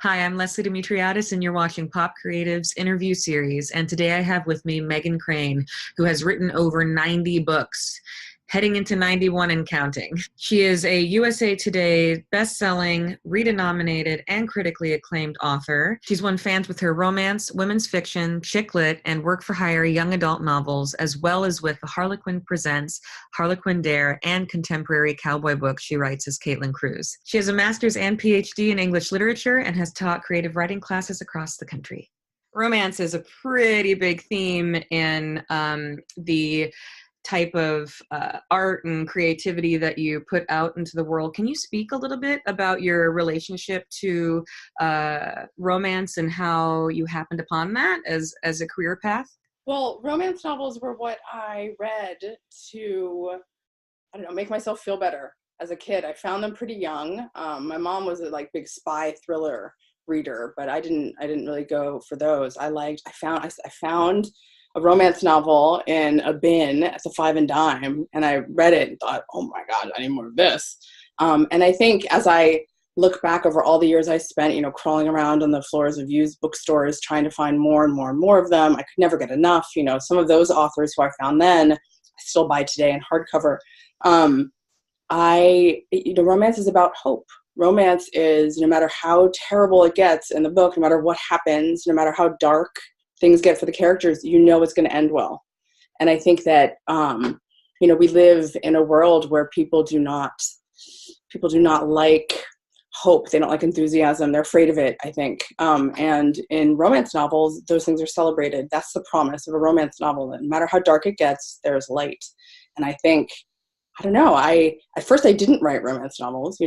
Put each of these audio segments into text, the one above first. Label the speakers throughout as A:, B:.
A: Hi, I'm Leslie Dimitriadis, and you're watching Pop Creative's interview series. And today I have with me Megan Crane, who has written over 90 books, heading into 91 and counting. She is a USA Today best-selling, Rita-nominated, and critically acclaimed author. She's won fans with her romance, women's fiction, chick lit, and work-for-hire young adult novels, as well as with the Harlequin Presents, Harlequin Dare, and contemporary cowboy books she writes as Caitlin Cruz. She has a master's and PhD in English literature and has taught creative writing classes across the country. Romance is a pretty big theme in the type of art and creativity that you put out into the world. Can you speak a little bit about your relationship to romance and how you happened upon that as a career path?
B: Well, romance novels were what I read to, I don't know, make myself feel better as a kid. I found them pretty young. My mom was a big spy thriller reader, but I didn't really go for those. I found a romance novel in a bin at the Five and Dime, and I read it and thought, oh my God, I need more of this. And I think as I look back over all the years I spent, crawling around on the floors of used bookstores, trying to find more and more and more of them, I could never get enough. Some of those authors who I found then, I still buy today in hardcover. Romance is about hope. Romance is, no matter how terrible it gets in the book, no matter what happens, no matter how dark things get for the characters, it's going to end well. And I think that, we live in a world where people do not like hope. They don't like enthusiasm. They're afraid of it, I think. And in romance novels, those things are celebrated. That's the promise of a romance novel. No matter how dark it gets, there's light. And I think, I don't know, at first I didn't write romance novels.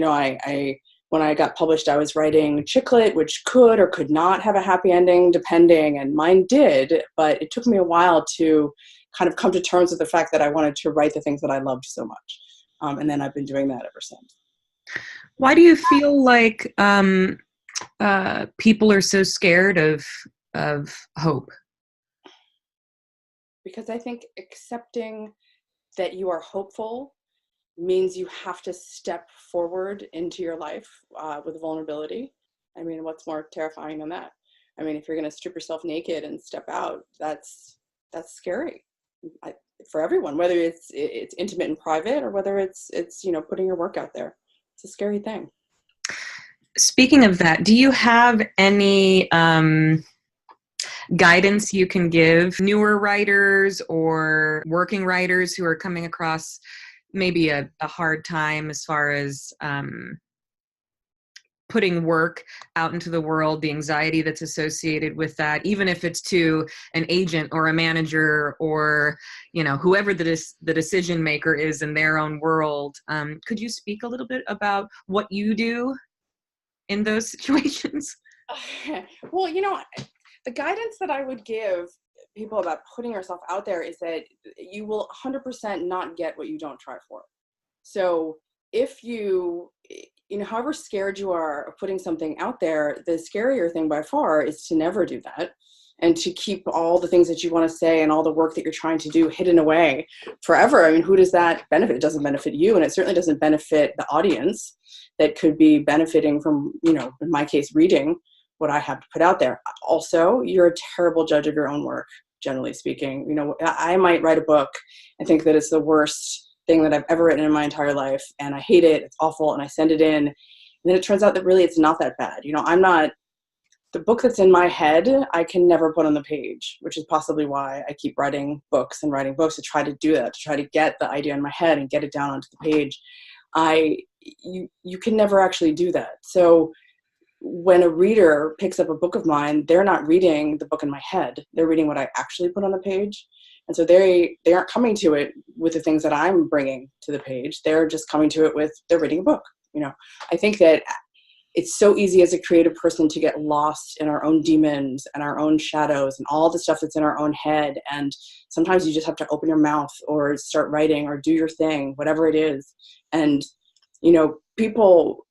B: When I got published, I was writing chick lit, which could or could not have a happy ending, depending, and mine did. But it took me a while to kind of come to terms with the fact that I wanted to write the things that I loved so much. And then I've been doing that ever since.
A: Why do you feel like people are so scared of hope?
B: Because I think accepting that you are hopeful means you have to step forward into your life with vulnerability. I mean, what's more terrifying than that? I mean, if you're going to strip yourself naked and step out, that's scary for everyone, whether it's intimate and private or whether it's putting your work out there. It's a scary thing.
A: Speaking of that, do you have any guidance you can give newer writers or working writers who are coming across maybe a hard time as far as putting work out into the world, the anxiety that's associated with that, even if it's to an agent or a manager or, whoever the decision maker is in their own world? Could you speak a little bit about what you do in those situations?
B: Well, the guidance that I would give people about putting yourself out there is that you will 100% not get what you don't try for. So if however scared you are of putting something out there, the scarier thing by far is to never do that and to keep all the things that you want to say and all the work that you're trying to do hidden away forever. I mean, who does that benefit? It doesn't benefit you, and it certainly doesn't benefit the audience that could be benefiting from, in my case, reading what I have to put out there. Also, you're a terrible judge of your own work, generally speaking. I might write a book and think that it's the worst thing that I've ever written in my entire life, and I hate it, it's awful, and I send it in, and then it turns out that really it's not that bad. The book that's in my head, I can never put on the page, which is possibly why I keep writing books to try to do that, to try to get the idea in my head and get it down onto the page. You can never actually do that. So when a reader picks up a book of mine, they're not reading the book in my head. They're reading what I actually put on the page. And so they aren't coming to it with the things that I'm bringing to the page. They're just coming to it with, they're reading a book. I think that it's so easy as a creative person to get lost in our own demons and our own shadows and all the stuff that's in our own head. And sometimes you just have to open your mouth or start writing or do your thing, whatever it is. And, people,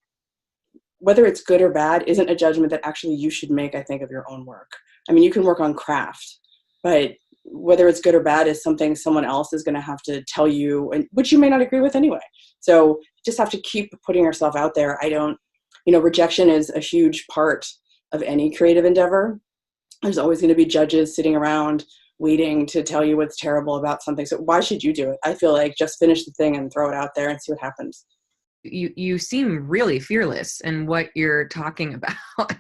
B: whether it's good or bad, isn't a judgment that actually you should make, I think, of your own work. I mean, you can work on craft, but whether it's good or bad is something someone else is going to have to tell you, and which you may not agree with anyway. So you just have to keep putting yourself out there. Rejection is a huge part of any creative endeavor. There's always going to be judges sitting around waiting to tell you what's terrible about something. So why should you do it? I feel like just finish the thing and throw it out there and see what happens.
A: You seem really fearless in what you're talking about.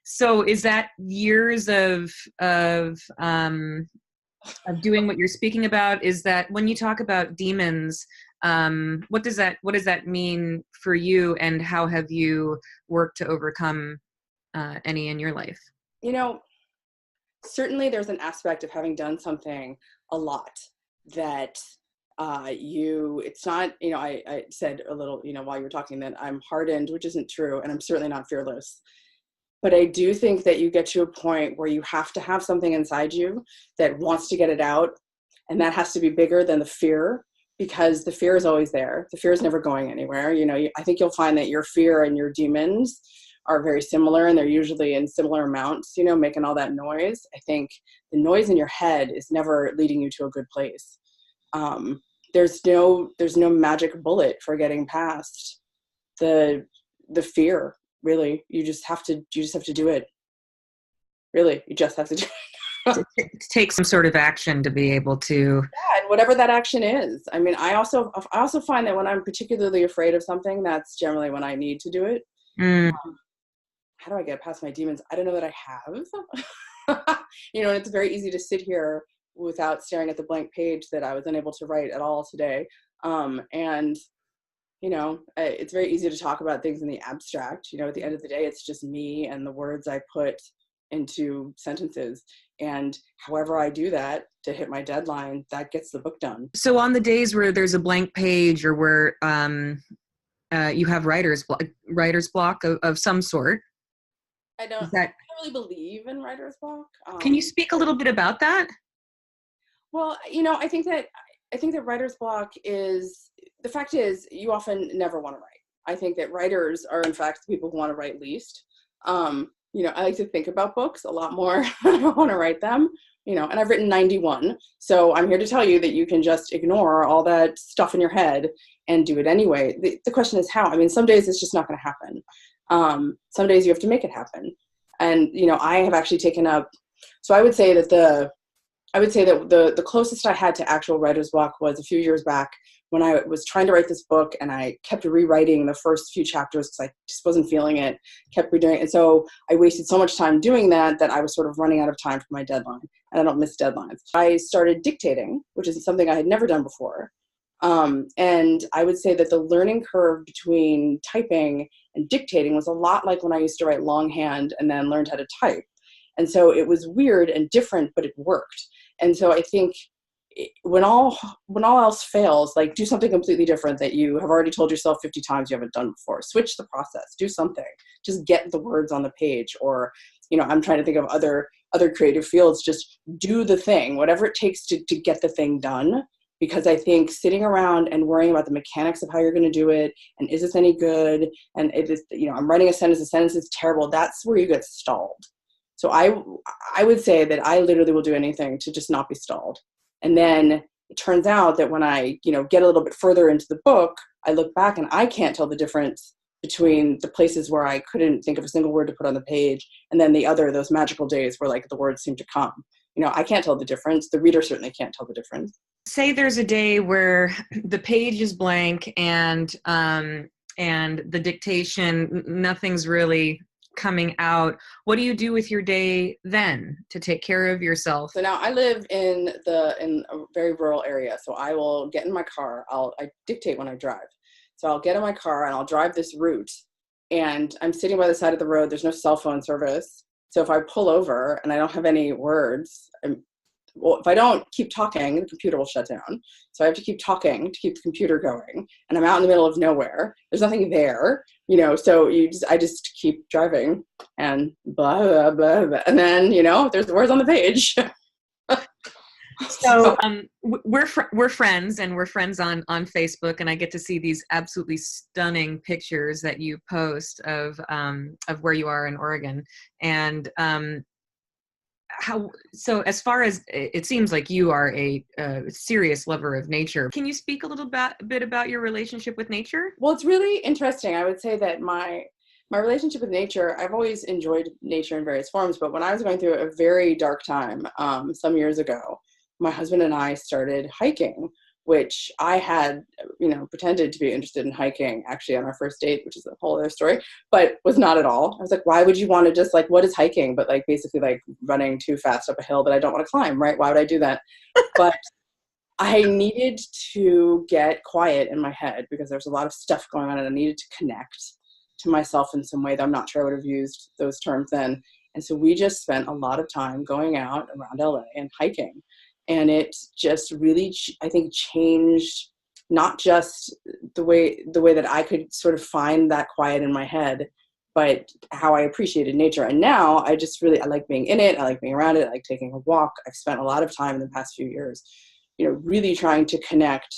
A: So is that years of doing what you're speaking about? Is that when you talk about demons, what does that mean for you, and how have you worked to overcome any in your life?
B: You know, certainly there's an aspect of having done something a lot that it's not, I said a little, while you were talking that I'm hardened, which isn't true. And I'm certainly not fearless. But I do think that you get to a point where you have to have something inside you that wants to get it out. And that has to be bigger than the fear, because the fear is always there. The fear is never going anywhere. I think you'll find that your fear and your demons are very similar, and they're usually in similar amounts, making all that noise. I think the noise in your head is never leading you to a good place. There's no magic bullet for getting past the fear. Really, you just have to do it. Really, you just have to do it.
A: To take some sort of action to be able to.
B: Yeah, and whatever that action is. I mean, I also find that when I'm particularly afraid of something, that's generally when I need to do it.
A: Mm.
B: How do I get past my demons? I don't know that I have. And it's very easy to sit here without staring at the blank page that I was unable to write at all today. It's very easy to talk about things in the abstract. At the end of the day, it's just me and the words I put into sentences. And however I do that to hit my deadline, that gets the book done.
A: So on the days where there's a blank page, or where you have writer's block of some sort.
B: I don't really believe in writer's block.
A: Can you speak a little bit about that?
B: Well, I think that writer's block is, the fact is, you often never want to write. I think that writers are, in fact, the people who want to write least. I like to think about books a lot more than I want to write them, and I've written 91. So I'm here to tell you that you can just ignore all that stuff in your head and do it anyway. The question is how. I mean, some days it's just not going to happen. Some days you have to make it happen. And, I have actually taken up, so I would say that the closest I had to actual writer's block was a few years back when I was trying to write this book, and I kept rewriting the first few chapters because I just wasn't feeling it, kept redoing it. And so I wasted so much time doing that I was sort of running out of time for my deadline, and I don't miss deadlines. I started dictating, which is something I had never done before. And I would say that the learning curve between typing and dictating was a lot like when I used to write longhand and then learned how to type. And so it was weird and different, but it worked. And so I think when all else fails, like, do something completely different that you have already told yourself 50 times you haven't done before. Switch the process, do something, just get the words on the page. Or, I'm trying to think of other creative fields, just do the thing, whatever it takes to get the thing done. Because I think sitting around and worrying about the mechanics of how you're going to do it, and is this any good, and it is, I'm writing a sentence is terrible, that's where you get stalled. So I would say that I literally will do anything to just not be stalled. And then it turns out that when I, get a little bit further into the book, I look back and I can't tell the difference between the places where I couldn't think of a single word to put on the page, and then those magical days where, like, the words seem to come. I can't tell the difference. The reader certainly can't tell the difference.
A: Say there's a day where the page is blank and the dictation, nothing's really coming out. What do you do with your day then to take care of yourself?
B: So now I live in a very rural area. So I will get in my car. I dictate when I drive. So I'll get in my car and I'll drive this route, and I'm sitting by the side of the road. There's no cell phone service. So if I pull over and I don't have any words, if I don't keep talking, the computer will shut down. So I have to keep talking to keep the computer going. And I'm out in the middle of nowhere. There's nothing there, so I just keep driving and blah, blah, blah, blah. And then, there's the words on the page.
A: So we're friends, and we're friends on Facebook, and I get to see these absolutely stunning pictures that you post of where you are in Oregon. And so as far as it seems like you are a serious lover of nature. Can you speak a little bit about your relationship with nature?
B: Well, it's really interesting. I would say that My relationship with nature, I've always enjoyed nature in various forms, but when I was going through a very dark time some years ago, my husband and I started hiking, which I had, pretended to be interested in hiking actually on our first date, which is a whole other story, but was not at all. I was like, why would you want to just like, what is hiking? But like basically like running too fast up a hill that I don't want to climb, right? Why would I do that? But I needed to get quiet in my head because there's a lot of stuff going on and I needed to connect to myself in some way that I'm not sure I would have used those terms then. And so we just spent a lot of time going out around LA and hiking. And it just really, I think, changed not just the way that I could sort of find that quiet in my head, but how I appreciated nature. And now I like being in it. I like being around it. I like taking a walk. I've spent a lot of time in the past few years, really trying to connect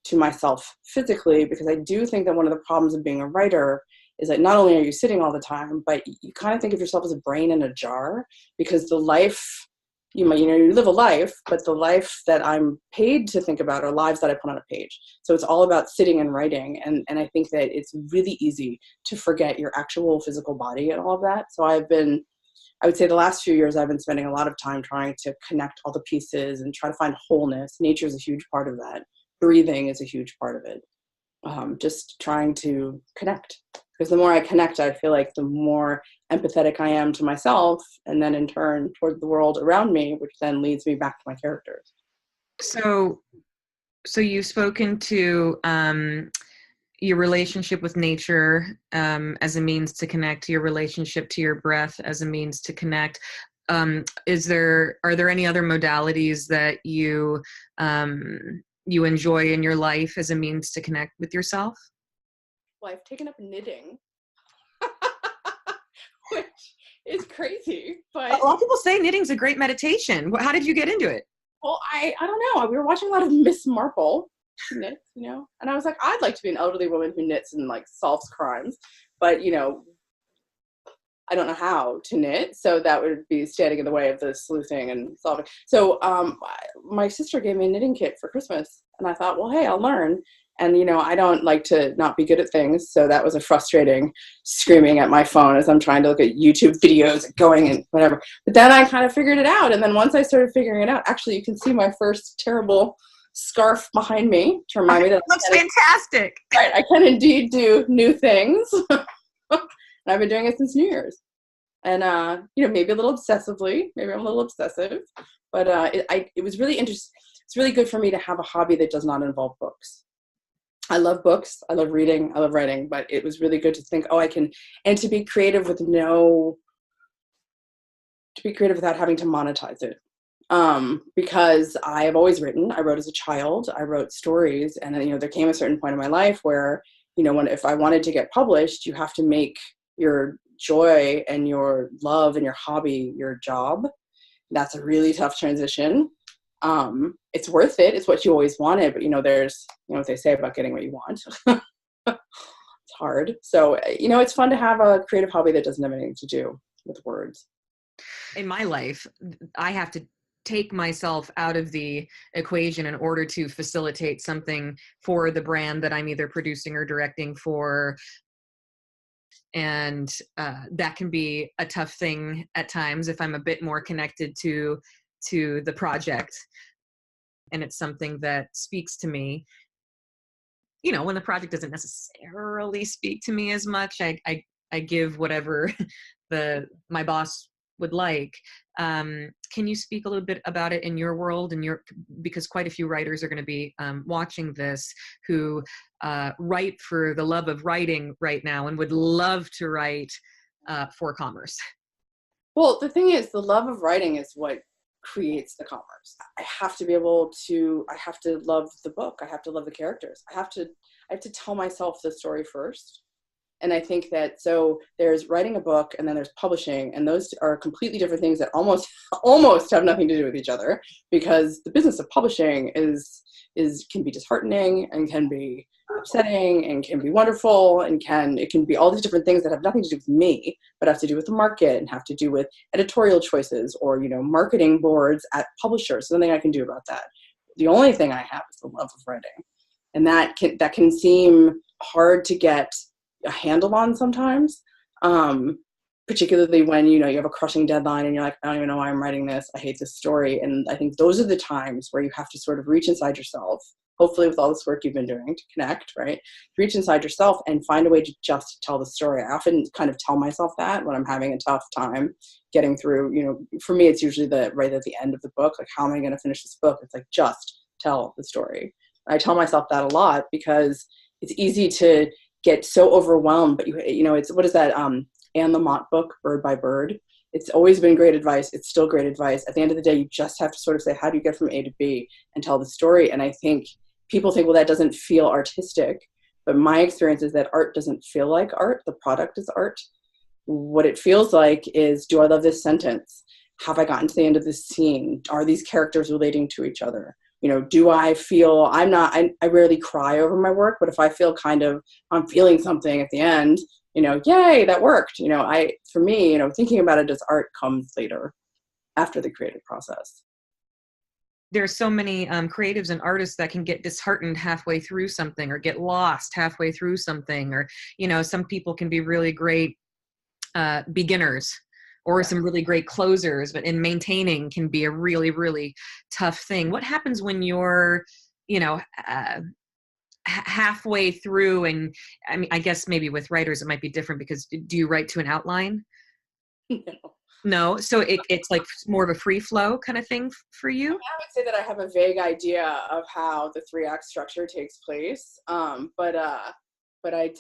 B: to myself physically, because I do think that one of the problems of being a writer is that not only are you sitting all the time, but you kind of think of yourself as a brain in a jar, because the life, you live a life, but the life that I'm paid to think about are lives that I put on a page. So it's all about sitting and writing. And I think that it's really easy to forget your actual physical body and all of that. So I would say the last few years, I've been spending a lot of time trying to connect all the pieces and try to find wholeness. Nature is a huge part of that. Breathing is a huge part of it. Just trying to connect. Because the more I connect, I feel like the more empathetic I am to myself, and then in turn toward the world around me, which then leads me back to my characters.
A: So you've spoken to your relationship with nature as a means to connect, your relationship to your breath as a means to connect. Are there any other modalities that you enjoy in your life as a means to connect with yourself?
B: Well, I've taken up knitting, which is crazy, but
A: a lot of people say knitting's a great meditation. How did you get into it?
B: Well, I don't know. We were watching a lot of Miss Marple. She knits, and I was like, I'd like to be an elderly woman who knits and like solves crimes, but I don't know how to knit, so that would be standing in the way of the sleuthing and solving. So my sister gave me a knitting kit for Christmas, and I thought, well, hey, I'll learn. And, I don't like to not be good at things, so that was a frustrating screaming at my phone as I'm trying to look at YouTube videos going and whatever. But then I kind of figured it out, and then once I started figuring it out, actually, you can see my first terrible scarf behind me to remind me that
A: looks fantastic.
B: Right, I can indeed do new things. And I've been doing it since New Year's. And, maybe a little obsessively. Maybe I'm a little obsessive. But it was really interesting. It's really good for me to have a hobby that does not involve books. I love books. I love reading. I love writing. But it was really good to think, and to be creative without having to monetize it. Because I have always written. I wrote as a child. I wrote stories. And then, there came a certain point in my life where, if I wanted to get published, you have to make your joy and your love and your hobby your job. That's a really tough transition. It's worth it. It's what you always wanted, but there's what they say about getting what you want. It's hard. So it's fun to have a creative hobby that doesn't have anything to do with words.
A: In my life, I have to take myself out of the equation in order to facilitate something for the brand that I'm either producing or directing for. And that can be a tough thing at times if I'm a bit more connected to the project and it's something that speaks to me. When the project doesn't necessarily speak to me as much, I give whatever my boss would like. Can you speak a little bit about it in your world because quite a few writers are going to be watching this who write for the love of writing right now and would love to write for commerce? Well,
B: the thing is, the love of writing is what creates the commerce. I have to love the book. I have to love the characters. I have to tell myself the story first. And I think that, so there's writing a book and then there's publishing, and those are completely different things that almost have nothing to do with each other, because the business of publishing can be disheartening and can be upsetting and can be wonderful and it can be all these different things that have nothing to do with me, but have to do with the market and have to do with editorial choices or, marketing boards at publishers. So nothing I can do about that. The only thing I have is the love of writing. And that can seem hard to get a handle on sometimes, Particularly when, you have a crushing deadline and you're like, I don't even know why I'm writing this. I hate this story. And I think those are the times where you have to sort of reach inside yourself, hopefully with all this work you've been doing to connect, right? Reach inside yourself and find a way to just tell the story. I often kind of tell myself that when I'm having a tough time getting through, for me, it's usually right at the end of the book, like, how am I going to finish this book? It's like, just tell the story. I tell myself that a lot because it's easy to get so overwhelmed, but it's, what is that? Anne Lamott book, Bird by Bird. It's always been great advice. It's still great advice. At the end of the day, you just have to sort of say, how do you get from A to B and tell the story? And I think people think, well, that doesn't feel artistic. But my experience is that art doesn't feel like art. The product is art. What it feels like is, do I love this sentence? Have I gotten to the end of this scene? Are these characters relating to each other? Do I feel, I rarely cry over my work, but if I feel I'm feeling something at the end, yay, that worked. For me, thinking about it as art comes later, after the creative process.
A: There's so many creatives and artists that can get disheartened halfway through something, or get lost halfway through something, or, some people can be really great beginners, or some really great closers, but in maintaining can be a really, really tough thing. What happens when you're, halfway through? And I mean, I guess maybe with writers it might be different, because do you write to an outline? No. So it's like more of a free flow kind of thing for you?
B: I would say that I have a vague idea of how the 3-act structure takes place. But I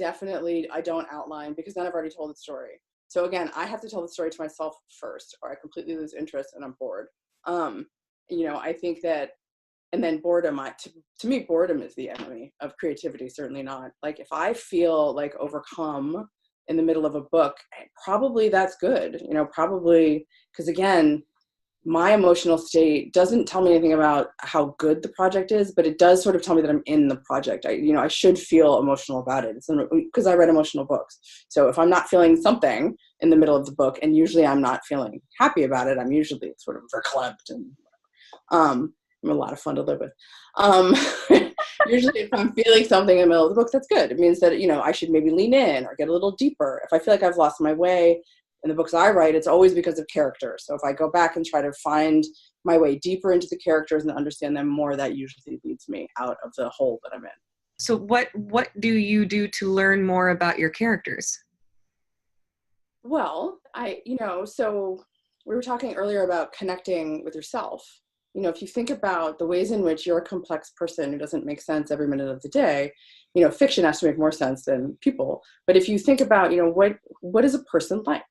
B: don't outline, because then I've already told the story. So again, I have to tell the story to myself first, or I completely lose interest and I'm bored. I think that, and then boredom, to me, boredom is the enemy of creativity, certainly not. Like, if I feel like overcome in the middle of a book, probably that's good, probably, because again, my emotional state doesn't tell me anything about how good the project is, but it does sort of tell me that I'm in the project. I should feel emotional about it. It's because I read emotional books. So if I'm not feeling something in the middle of the book, and usually I'm not feeling happy about it, I'm usually sort of verklempt and I'm a lot of fun to live with. Usually if I'm feeling something in the middle of the book, that's good. It means that, I should maybe lean in or get a little deeper. If I feel like I've lost my way in the books I write, it's always because of characters. So if I go back and try to find my way deeper into the characters and understand them more, that usually leads me out of the hole that I'm in.
A: So what do you do to learn more about your characters?
B: Well, so we were talking earlier about connecting with yourself. If you think about the ways in which you're a complex person who doesn't make sense every minute of the day, fiction has to make more sense than people. But if you think about, what is a person like?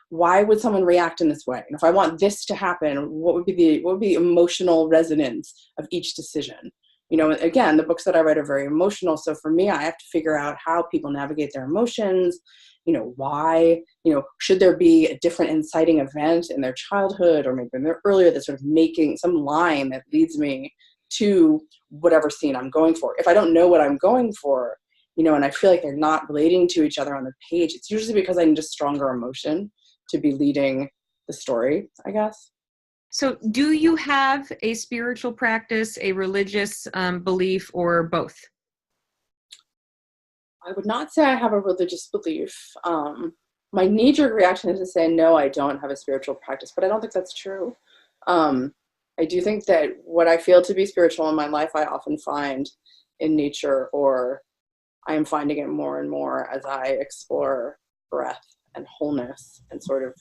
B: Why would someone react in this way? And if I want this to happen, what would be the emotional resonance of each decision? Again, the books that I write are very emotional. So for me, I have to figure out how people navigate their emotions. Why, should there be a different inciting event in their childhood, or maybe in their earlier, that's sort of making some line that leads me to whatever scene I'm going for. If I don't know what I'm going for, and I feel like they're not relating to each other on the page, it's usually because I need a stronger emotion to be leading the story, I guess.
A: So do you have a spiritual practice, a religious belief, or both?
B: I would not say I have a religious belief. My knee-jerk reaction is to say, no, I don't have a spiritual practice, but I don't think that's true. I do think that what I feel to be spiritual in my life, I often find in nature, or I am finding it more and more as I explore breath and wholeness, and sort of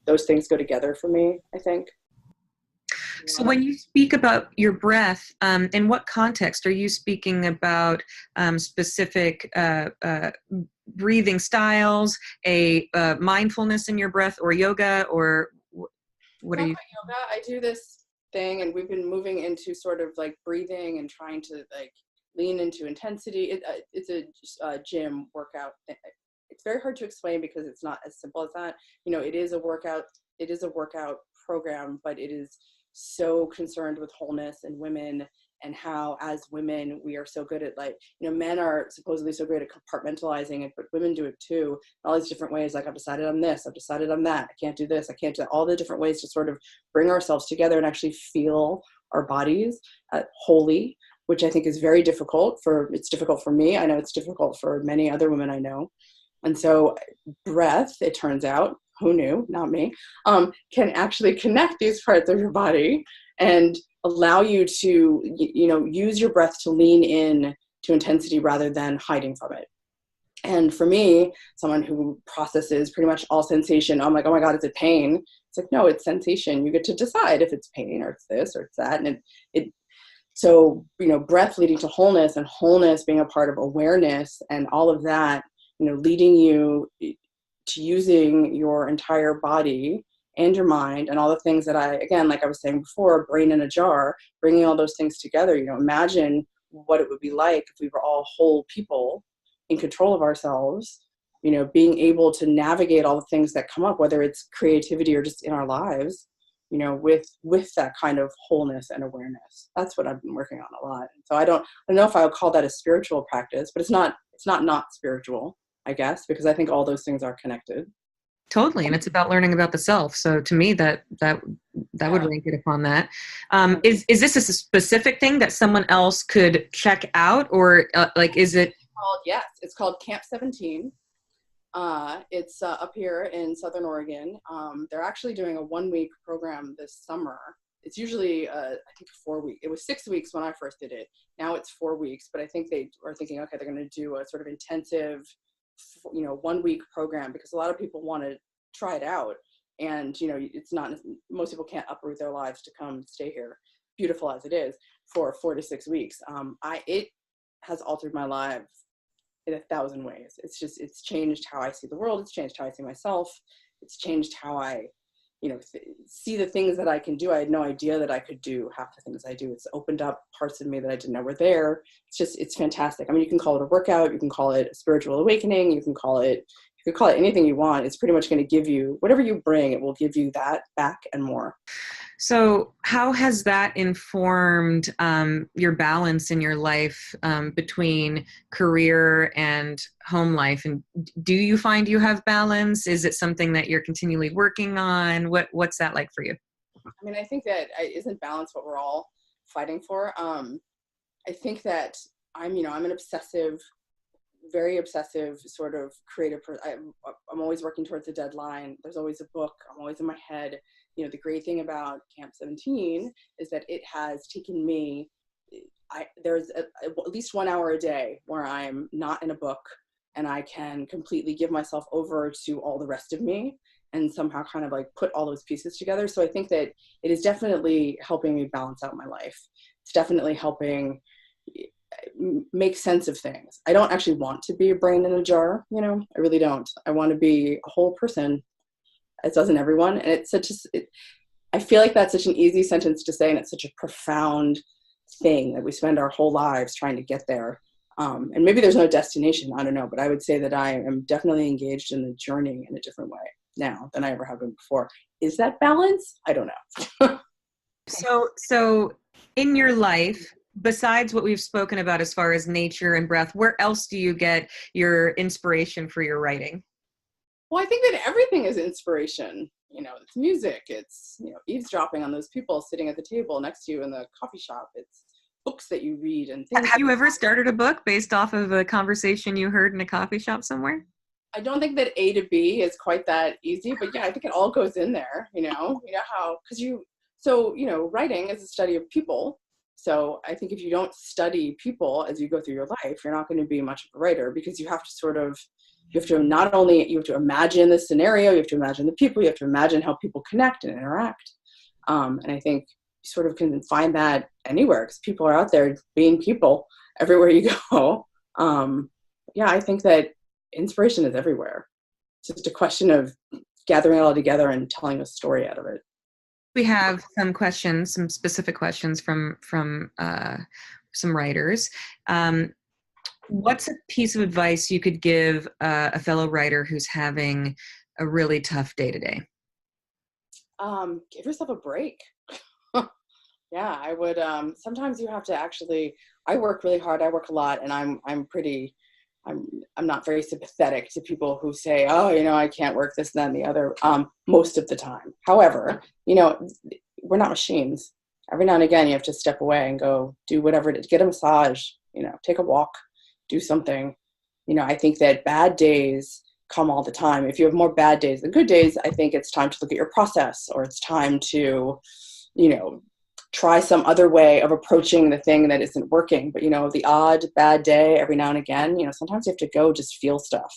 B: those things go together for me, I think.
A: So when you speak about your breath, in what context are you speaking about? Specific breathing styles, a mindfulness in your breath, or yoga, or what are you?
B: Yoga. I do this thing, and we've been moving into sort of like breathing and trying to like lean into intensity. It's a gym workout. It's very hard to explain because it's not as simple as that. It is a workout. It is a workout program, but it is so concerned with wholeness and women, and how as women we are so good at, like, men are supposedly so great at compartmentalizing it, but women do it too, all these different ways. Like, I've decided I'm this, I've decided I'm that, I can't do this, I can't do that. All the different ways to sort of bring ourselves together and actually feel our bodies wholly, which I think is very difficult. It's difficult for me. I know it's difficult for many other women I know. And so breath, it turns out, who knew, not me, can actually connect these parts of your body and allow you to, use your breath to lean in to intensity rather than hiding from it. And for me, someone who processes pretty much all sensation, I'm like, oh my God, is it pain? It's like, no, it's sensation. You get to decide if it's pain or it's this or it's that. And so, breath leading to wholeness, and wholeness being a part of awareness, and all of that, leading you to using your entire body and your mind and all the things that again, like I was saying before, brain in a jar, bringing all those things together. Imagine what it would be like if we were all whole people in control of ourselves, being able to navigate all the things that come up, whether it's creativity or just in our lives, with that kind of wholeness and awareness. That's what I've been working on a lot. So I don't know if I would call that a spiritual practice, but it's not spiritual, I guess, because I think all those things are connected.
A: Totally, and it's about learning about the self. So to me, that would rank it upon that. Is this a specific thing that someone else could check out, or is it?
B: Yes, it's called Camp 17. It's up here in Southern Oregon. They're actually doing a 1-week program this summer. It's usually, I think 4 weeks. It was 6 weeks when I first did it. Now it's 4 weeks, but I think they are thinking, okay, they're going to do a sort of intensive, 1-week program, because a lot of people want to try it out. And, it's not, most people can't uproot their lives to come stay here, beautiful as it is, for 4 to 6 weeks. It has altered my life in 1,000 ways. It's changed how I see the world. It's changed how I see myself. It's changed how I, see the things that I can do. I had no idea that I could do half the things I do. It's opened up parts of me that I didn't know were there. It's fantastic. I mean, you can call it a workout. You can call it a spiritual awakening. You can call it anything you want. It's pretty much going to give you whatever you bring. It will give you that back and more.
A: So how has that informed your balance in your life between career and home life? And do you find you have balance? Is it something that you're continually working on? What's that like for you?
B: I mean, I think that isn't balance what we're all fighting for. I think that I'm an obsessive, very obsessive sort of creative person. I'm always working towards a deadline. There's always a book. I'm always in my head. The great thing about Camp 17 is that it has taken me, there's at least 1 hour a day where I'm not in a book, and I can completely give myself over to all the rest of me and somehow kind of like put all those pieces together. So I think that it is definitely helping me balance out my life. It's definitely helping make sense of things. I don't actually want to be a brain in a jar, I really don't. I want to be a whole person, as doesn't everyone. And it's I feel like that's such an easy sentence to say, and it's such a profound thing that we spend our whole lives trying to get there. And maybe there's no destination, I don't know, but I would say that I am definitely engaged in the journey in a different way now than I ever have been before. Is that balance? I don't know.
A: So in your life, besides what we've spoken about as far as nature and breath, where else do you get your inspiration for your writing?
B: Well, I think that everything is inspiration. It's music. It's, eavesdropping on those people sitting at the table next to you in the coffee shop. It's books that you read and things.
A: Have you ever started a book based off of a conversation you heard in a coffee shop somewhere?
B: I don't think that A to B is quite that easy, but yeah, I think it all goes in there, how, writing is a study of people. So I think if you don't study people as you go through your life, you're not going to be much of a writer, because you have to imagine the scenario, you have to imagine the people, you have to imagine how people connect and interact. And I think you sort of can find that anywhere, because people are out there being people everywhere you go. I think that inspiration is everywhere. It's just a question of gathering it all together and telling a story out of it.
A: We have some specific questions from some writers. What's a piece of advice you could give a fellow writer who's having a really tough day today?
B: Give yourself a break. Yeah, I would. Sometimes you have to actually. I work really hard. I work a lot, and I'm not very sympathetic to people who say, oh, I can't work this, that, and the other, most of the time. However, we're not machines. Every now and again, you have to step away and go do whatever it is. Get a massage, take a walk, do something. I think that bad days come all the time. If you have more bad days than good days, I think it's time to look at your process, or it's time to, try some other way of approaching the thing that isn't working. But, the odd bad day every now and again, sometimes you have to go just feel stuff.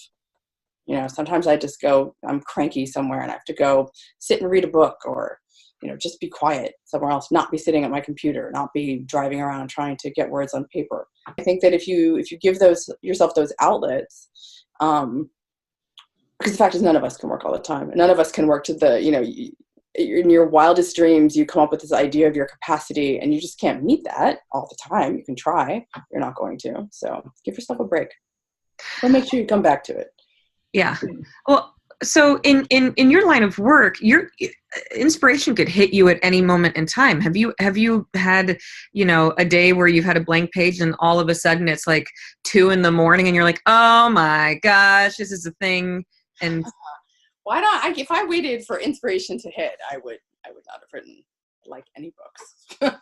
B: Sometimes I just go, I'm cranky somewhere and I have to go sit and read a book, or, just be quiet somewhere else, not be sitting at my computer, not be driving around trying to get words on paper. I think that if you give yourself those outlets, because the fact is none of us can work all the time. None of us can work to the, in your wildest dreams, you come up with this idea of your capacity and you just can't meet that all the time. You can try, you're not going to. So give yourself a break, but make sure you come back to it.
A: Yeah. Well, so in your line of work, your inspiration could hit you at any moment in time. Have you had, a day where you've had a blank page and all of a sudden it's like 2 a.m. and you're like, oh my gosh, this is a thing. And
B: why not? If I waited for inspiration to hit, I would not have written like any books.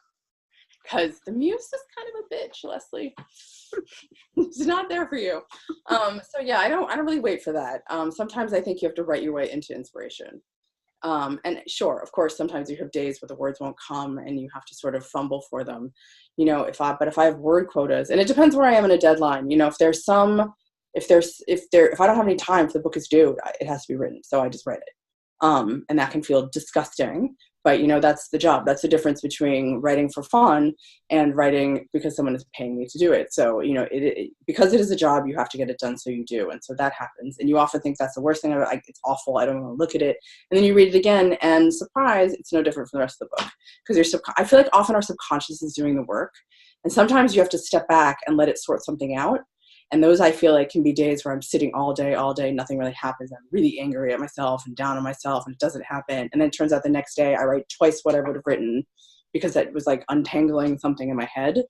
B: Because the muse is kind of a bitch, Leslie. It's not there for you. So yeah, I don't really wait for that. Sometimes I think you have to write your way into inspiration. And sure, of course, sometimes you have days where the words won't come and you have to sort of fumble for them. If I have word quotas, and it depends where I am in a deadline. If I don't have any time for the book is due, it has to be written. So I just write it. And that can feel disgusting, but that's the job. That's the difference between writing for fun and writing because someone is paying me to do it. So, because it is a job, you have to get it done. So you do. And so that happens. And you often think that's the worst thing of it. It's awful. I don't want to look at it. And then you read it again and surprise, it's no different from the rest of the book, because I feel like often our subconscious is doing the work. And sometimes you have to step back and let it sort something out. And those, I feel like, can be days where I'm sitting all day, nothing really happens. I'm really angry at myself and down on myself and it doesn't happen. And then it turns out the next day I write twice what I would have written because it was like untangling something in my head.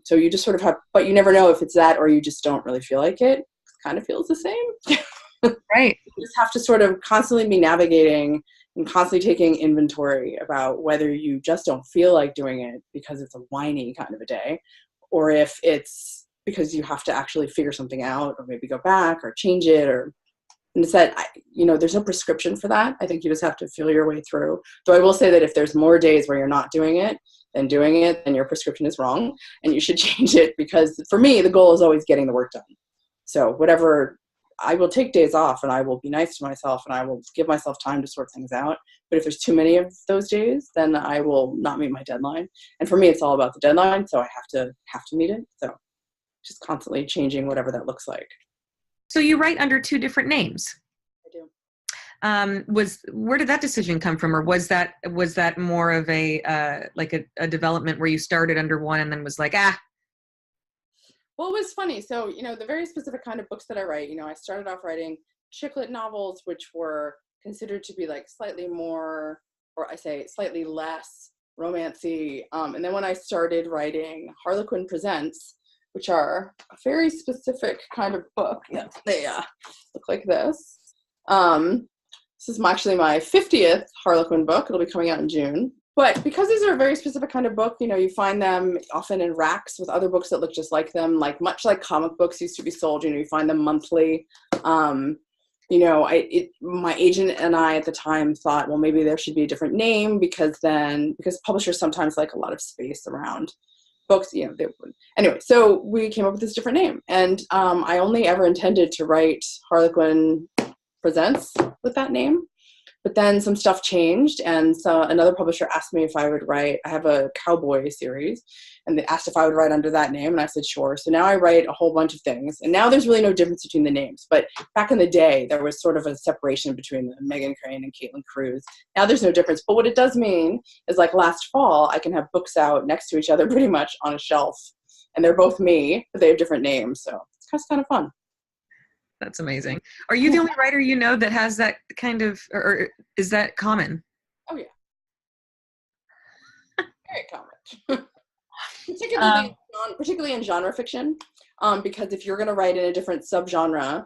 B: So you just sort of have, but you never know if it's that or you just don't really feel like it. It kind of feels the same.
A: Right.
B: You just have to sort of constantly be navigating and constantly taking inventory about whether you just don't feel like doing it because it's a whiny kind of a day, or if it's because you have to actually figure something out, or maybe go back or change it, and it's that, there's no prescription for that. I think you just have to feel your way through. Though I will say that if there's more days where you're not doing it than doing it, then your prescription is wrong and you should change it, because for me, the goal is always getting the work done. So whatever, I will take days off and I will be nice to myself and I will give myself time to sort things out. But if there's too many of those days, then I will not meet my deadline. And for me, it's all about the deadline. So I have to meet it. So just constantly changing whatever that looks like.
A: So you write under 2 different names.
B: I do.
A: Where did that decision come from, or was that more of a development where you started under one and then was like,
B: Well, it was funny. So, the very specific kind of books that I write, I started off writing chick lit novels, which were considered to be like slightly more, or I say slightly less romancy. And then when I started writing Harlequin Presents, which are a very specific kind of book. Yeah, they look like this. This is actually my 50th Harlequin book. It'll be coming out in June. But because these are a very specific kind of book, you find them often in racks with other books that look just like them, like much like comic books used to be sold. You find them monthly. My agent and I at the time thought, well, maybe there should be a different name because publishers sometimes like a lot of space around books, anyway, so we came up with this different name, and I only ever intended to write Harlequin Presents with that name, but then some stuff changed, and so another publisher asked me if I would write. I have a cowboy series, and they asked if I would write under that name, and I said sure. So now I write a whole bunch of things, and now there's really no difference between the names. But back in the day, there was sort of a separation between Megan Crane and Caitlin Cruz. Now there's no difference. But what it does mean is, like last fall, I can have books out next to each other pretty much on a shelf, and they're both me, but they have different names. So it's kind of fun.
A: That's amazing. Are you the only writer that has that kind of, or is that common?
B: Oh yeah, very common. Particularly in genre fiction, because if you're going to write in a different subgenre,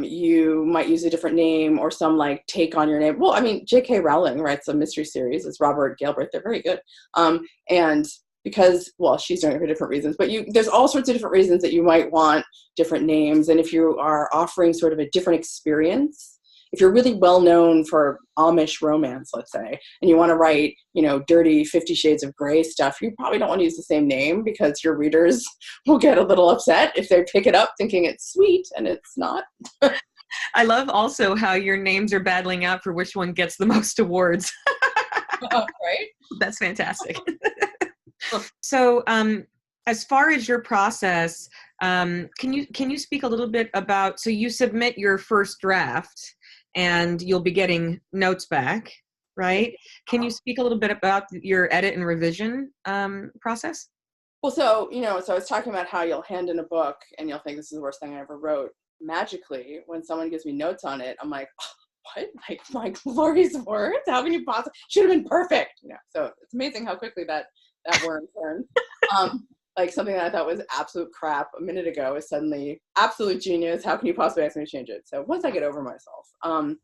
B: you might use a different name or some like take on your name. Well, I mean, J.K. Rowling writes a mystery series. It's Robert Galbraith. They're very good. And because, well, she's doing it for different reasons, but there's all sorts of different reasons that you might want different names. And if you are offering sort of a different experience, if you're really well known for Amish romance, let's say, and you want to write, dirty 50 Shades of Grey stuff, you probably don't want to use the same name because your readers will get a little upset if they pick it up thinking it's sweet and it's not.
A: I love also how your names are battling out for which one gets the most awards.
B: Right?
A: That's fantastic. So, as far as your process, can you speak a little bit about, so you submit your first draft and you'll be getting notes back, right? Can you speak a little bit about your edit and revision process?
B: Well, so I was talking about how you'll hand in a book and you'll think this is the worst thing I ever wrote. Magically, when someone gives me notes on it, I'm like, oh, what? Like Lori's words? How can you possibly? Should have been perfect. So it's amazing how quickly that worm turns. Like something that I thought was absolute crap a minute ago is suddenly absolute genius. How can you possibly ask me to change it? So once I get over myself, I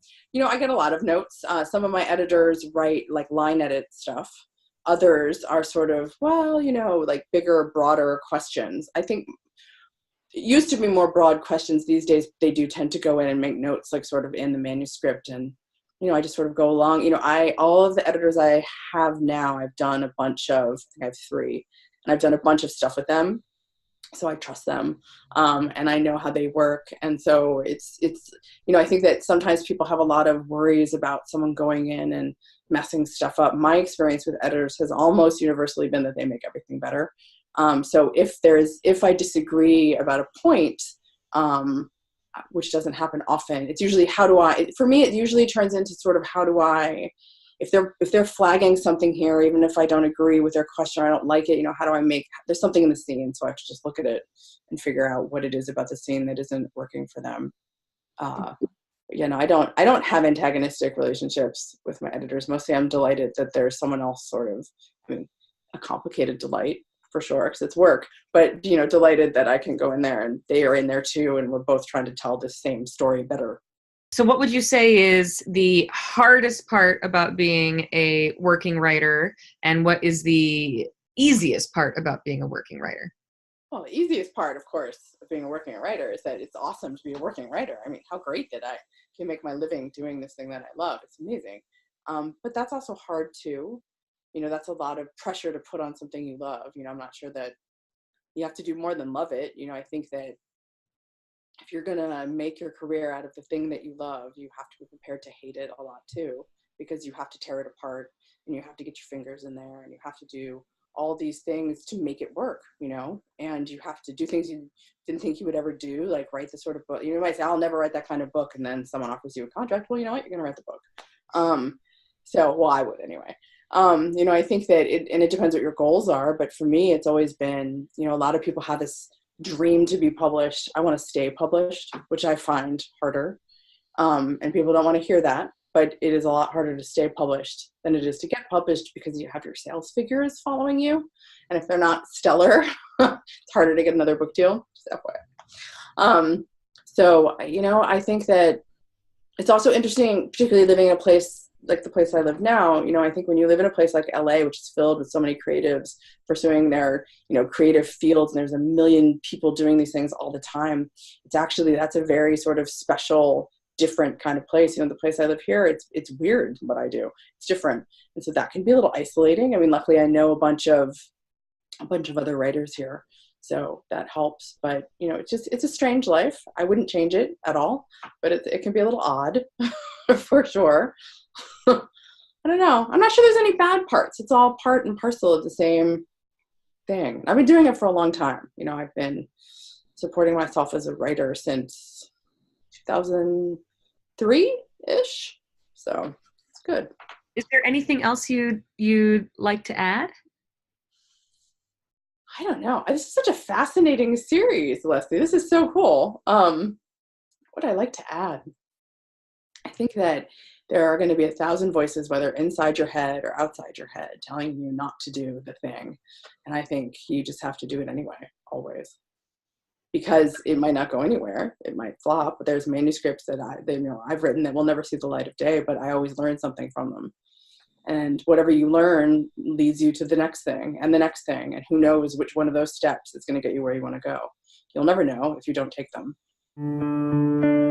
B: get a lot of notes. Some of my editors write like line edit stuff. Others are sort of, like bigger, broader questions. I think it used to be more broad questions. These days, they do tend to go in and make notes like sort of in the manuscript. And, I just sort of go along. All of the editors I have now, I've done a bunch of, I think I have 3. And I've done a bunch of stuff with them, so I trust them, and I know how they work. And so it's I think that sometimes people have a lot of worries about someone going in and messing stuff up. My experience with editors has almost universally been that they make everything better. So if I disagree about a point, which doesn't happen often, it's usually for me, it usually turns into sort of how do I, if they're flagging something here, even if I don't agree with their question or I don't like it, how do I there's something in the scene, so I have to just look at it and figure out what it is about the scene that isn't working for them. I don't have antagonistic relationships with my editors. Mostly I'm delighted that there's someone else sort of, a complicated delight for sure, because it's work, but, delighted that I can go in there and they are in there too, and we're both trying to tell the same story better.
A: So what would you say is the hardest part about being a working writer, and what is the easiest part about being a working writer?
B: Well, the easiest part, of course, of being a working writer is that it's awesome to be a working writer. I mean, how great that I can make my living doing this thing that I love. It's amazing. But that's also hard too. That's a lot of pressure to put on something you love. I'm not sure that you have to do more than love it. I think that if you're going to make your career out of the thing that you love, you have to be prepared to hate it a lot too, because you have to tear it apart and you have to get your fingers in there and you have to do all these things to make it work, and you have to do things you didn't think you would ever do, like write the sort of book. You might say, I'll never write that kind of book. And then someone offers you a contract. Well, you know what? You're going to write the book. I would anyway. I think that it depends what your goals are. But for me, it's always been, a lot of people have this dream to be published. I want to stay published, which I find harder. And people don't want to hear that, but it is a lot harder to stay published than it is to get published, because you have your sales figures following you. And if they're not stellar, it's harder to get another book deal, just FYI. I think that it's also interesting, particularly living in a place like the place I live now. I think when you live in a place like LA, which is filled with so many creatives pursuing their, creative fields, and there's a million people doing these things all the time, that's a very sort of special, different kind of place. The place I live here, it's weird what I do. It's different. And so that can be a little isolating. I mean, luckily I know a bunch of other writers here, so that helps. But, it's a strange life. I wouldn't change it at all, but it can be a little odd for sure. I don't know. I'm not sure there's any bad parts. It's all part and parcel of the same thing. I've been doing it for a long time. I've been supporting myself as a writer since 2003-ish. So it's good.
A: Is there anything else you'd like to add?
B: I don't know. This is such a fascinating series, Leslie. This is so cool. What would I like to add? I think that there are going to be 1,000 voices, whether inside your head or outside your head, telling you not to do the thing. And I think you just have to do it anyway, always. Because it might not go anywhere. It might flop. But there's manuscripts that I've written that will never see the light of day, but I always learn something from them. And whatever you learn leads you to the next thing and the next thing. And who knows which one of those steps is going to get you where you want to go. You'll never know if you don't take them.